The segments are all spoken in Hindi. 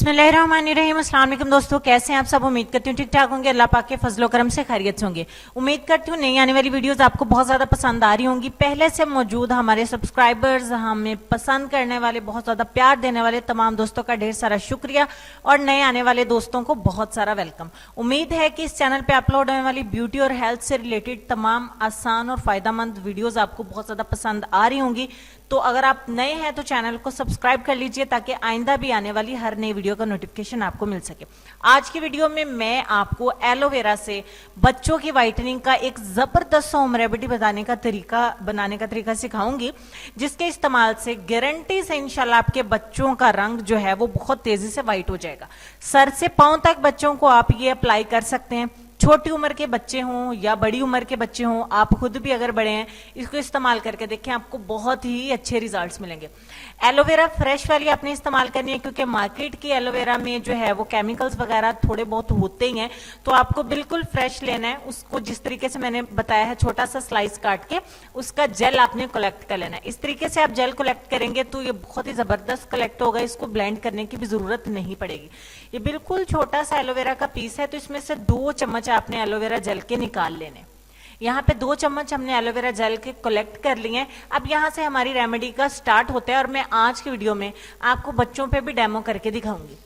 बिस्मिल्लाहिर्रहमानिर्रहीम। अस्सलाम वालेकुम दोस्तों, कैसे हैं आप सब। उम्मीद करती हूँ ठीक ठाक होंगे, अल्लाह पाक के फजलो करम से खैरियत से होंगे। उम्मीद करती हूँ नई आने वाली वीडियोस आपको बहुत ज़्यादा पसंद आ रही होंगी। पहले से मौजूद हमारे सब्सक्राइबर्स, हमें पसंद करने वाले, बहुत ज़्यादा प्यार देने वाले तमाम दोस्तों का ढेर सारा शुक्रिया और नए आने वाले दोस्तों को बहुत सारा वेलकम। उम्मीद है कि इस चैनल पर अपलोड होने वाली ब्यूटी और हेल्थ से रिलेटेड तमाम आसान और फायदेमंद वीडियोज़ आपको बहुत ज़्यादा पसंद आ रही होंगी। तो अगर आप नए हैं तो चैनल को सब्सक्राइब कर लीजिए ताकि आइंदा भी आने वाली हर नई वीडियो का नोटिफिकेशन आपको मिल सके। आज की वीडियो में मैं आपको एलोवेरा से बच्चों की व्हाइटनिंग का एक जबरदस्त होम रेमेडी बनाने का तरीका सिखाऊंगी, जिसके इस्तेमाल से गारंटी से इंशाल्लाह आपके बच्चों का रंग जो है वो बहुत तेजी से व्हाइट हो जाएगा। सर से पांव तक बच्चों को आप ये अप्लाई कर सकते हैं। छोटी उम्र के बच्चे हों या बड़ी उम्र के बच्चे हों, आप खुद भी अगर बड़े हैं, इसको इस्तेमाल करके देखें, आपको बहुत ही अच्छे रिजल्ट्स मिलेंगे। एलोवेरा फ्रेश वाली आपने इस्तेमाल करनी है, क्योंकि मार्केट की एलोवेरा में जो है वो केमिकल्स वगैरह थोड़े बहुत होते ही हैं। तो आपको बिल्कुल फ्रेश लेना है। उसको जिस तरीके से मैंने बताया है, छोटा सा स्लाइस काट के उसका जेल आपने कलेक्ट कर लेना है। इस तरीके से आप जेल कलेक्ट करेंगे तो ये बहुत ही जबरदस्त कलेक्ट होगा। इसको ब्लेंड करने की भी जरूरत नहीं पड़ेगी। ये बिल्कुल छोटा सा एलोवेरा का पीस है, तो इसमें से 2 चम्मच आपने एलोवेरा जेल के निकाल लेने। यहाँ पे 2 चम्मच हमने एलोवेरा जेल के कलेक्ट कर लिए हैं। अब यहाँ से हमारी रेमेडी का स्टार्ट होता है और मैं आज की वीडियो में आपको बच्चों पे भी डेमो करके दिखाऊंगी।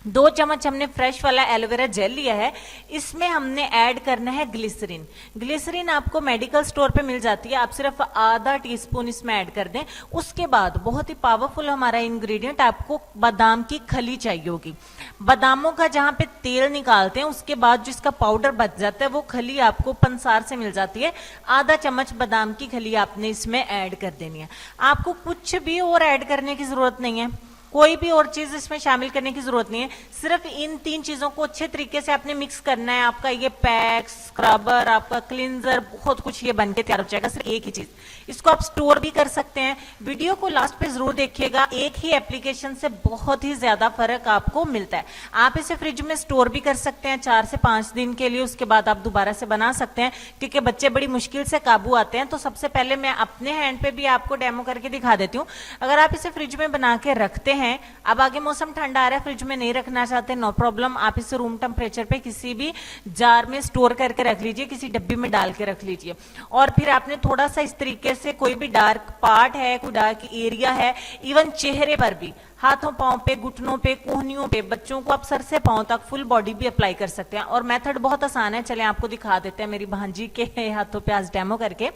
2 चम्मच हमने फ्रेश वाला एलोवेरा जेल लिया है। इसमें हमने ऐड करना है ग्लिसरीन। ग्लिसरीन आपको मेडिकल स्टोर पे मिल जाती है, आप सिर्फ आधा टीस्पून इसमें ऐड कर दें। उसके बाद बहुत ही पावरफुल हमारा इंग्रेडिएंट, आपको बादाम की खली चाहिए होगी। बादामों का जहां पे तेल निकालते हैं, उसके बाद जिसका पाउडर बच जाता है, वो खली आपको पंसार से मिल जाती है। आधा चम्मच बादाम की खली आपने इसमें ऐड कर देनी है। आपको कुछ भी और ऐड करने की जरूरत नहीं है, कोई भी और चीज इसमें शामिल करने की जरूरत नहीं है। सिर्फ इन 3 चीजों को अच्छे तरीके से आपने मिक्स करना है। आपका ये पैक, स्क्रबर, आपका क्लींजर, बहुत कुछ ये बनके तैयार हो जाएगा। सिर्फ एक ही चीज, इसको आप स्टोर भी कर सकते हैं। वीडियो को लास्ट पे जरूर देखिएगा। एक ही एप्लीकेशन से बहुत ही ज्यादा फर्क आपको मिलता है। आप इसे फ्रिज में स्टोर भी कर सकते हैं 4 से 5 दिन के लिए। उसके बाद आप दोबारा से बना सकते हैं, क्योंकि बच्चे बड़ी मुश्किल से काबू आते हैं। तो सबसे पहले मैं अपने हैंड पे भी आपको डेमो करके दिखा देती हूँ। अगर आप इसे फ्रिज में बना के रखते हैं, अब आगे मौसम ठंडा आ रहा है, फ्रिज में नहीं रखना चाहते, नो प्रॉब्लम, आप इसे रूम टेम्परेचर पे किसी भी जार में स्टोर करके रख लीजिए, किसी डब्बी में डाल के रख लीजिए। और फिर आपने थोड़ा सा इस तरीके से, कोई भी डार्क पार्ट है, कोई डार्क एरिया है, इवन चेहरे पर भी, हाथों पांव पे, घुटनों पे, कोहनियों पे, बच्चों को आप सर से पांव तक फुल बॉडी भी अप्लाई कर सकते हैं। और मेथड बहुत आसान है, चलें आपको दिखा देते हैं मेरी भांजी के हाथों पे आज डेमो करके।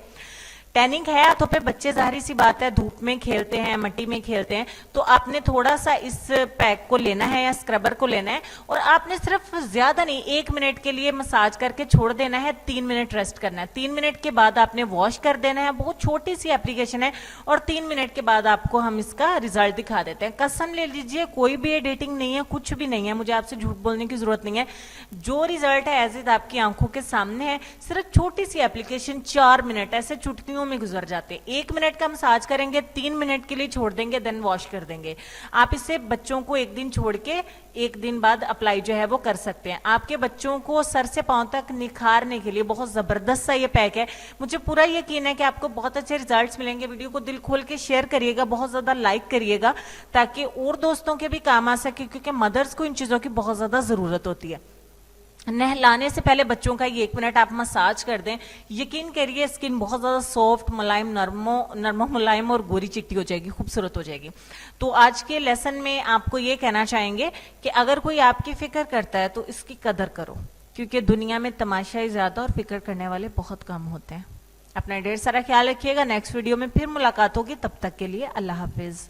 टैनिंग है हाथों पे, बच्चे जाहिर सी बात है धूप में खेलते हैं, मिट्टी में खेलते हैं, तो आपने थोड़ा सा इस पैक को लेना है या स्क्रबर को लेना है और आपने सिर्फ ज्यादा नहीं 1 मिनट के लिए मसाज करके छोड़ देना है। 3 मिनट रेस्ट करना है। 3 मिनट के बाद आपने वॉश कर देना है। बहुत छोटी सी एप्लीकेशन है और 3 मिनट के बाद आपको हम इसका रिजल्ट दिखा देते हैं। कसम ले लीजिए, कोई भी एडिटिंग नहीं है, कुछ भी नहीं है, मुझे आपसे झूठ बोलने की जरूरत नहीं है। जो रिजल्ट है एज इट आपकी आंखों के सामने है। सिर्फ छोटी सी एप्लीकेशन, 4 मिनट ऐसे चुटकियों में गुजर जाते। 1 मिनट का मसाज करेंगे, 3 मिनट के लिए छोड़ देंगे, देन वॉश कर देंगे। आप इसे बच्चों को 1 दिन छोड़ के 1 दिन बाद अप्लाई जो है वो कर सकते हैं। आपके बच्चों को सर से पांव तक निखारने के लिए बहुत जबरदस्त सा ये पैक है। मुझे पूरा यकीन है कि आपको बहुत अच्छे रिजल्ट्स मिलेंगे। वीडियो को दिल खोल के शेयर करिएगा, बहुत ज्यादा लाइक करिएगा, ताकि और दोस्तों के भी काम आ सके, क्योंकि मदर्स को इन चीजों की बहुत ज्यादा जरूरत होती है। नहलाने से पहले बच्चों का ये 1 मिनट आप मसाज कर दें, यकीन करिए स्किन बहुत ज्यादा सॉफ्ट, मुलायम, नरमो मुलायम और गोरी चिट्टी हो जाएगी, खूबसूरत हो जाएगी। तो आज के लेसन में आपको ये कहना चाहेंगे कि अगर कोई आपकी फिक्र करता है तो इसकी कदर करो, क्योंकि दुनिया में तमाशाई ज्यादा और फिक्र करने वाले बहुत कम होते हैं। अपना ढेर सारा ख्याल रखिएगा। नेक्स्ट वीडियो में फिर मुलाकात होगी, तब तक के लिए अल्लाह हाफिज।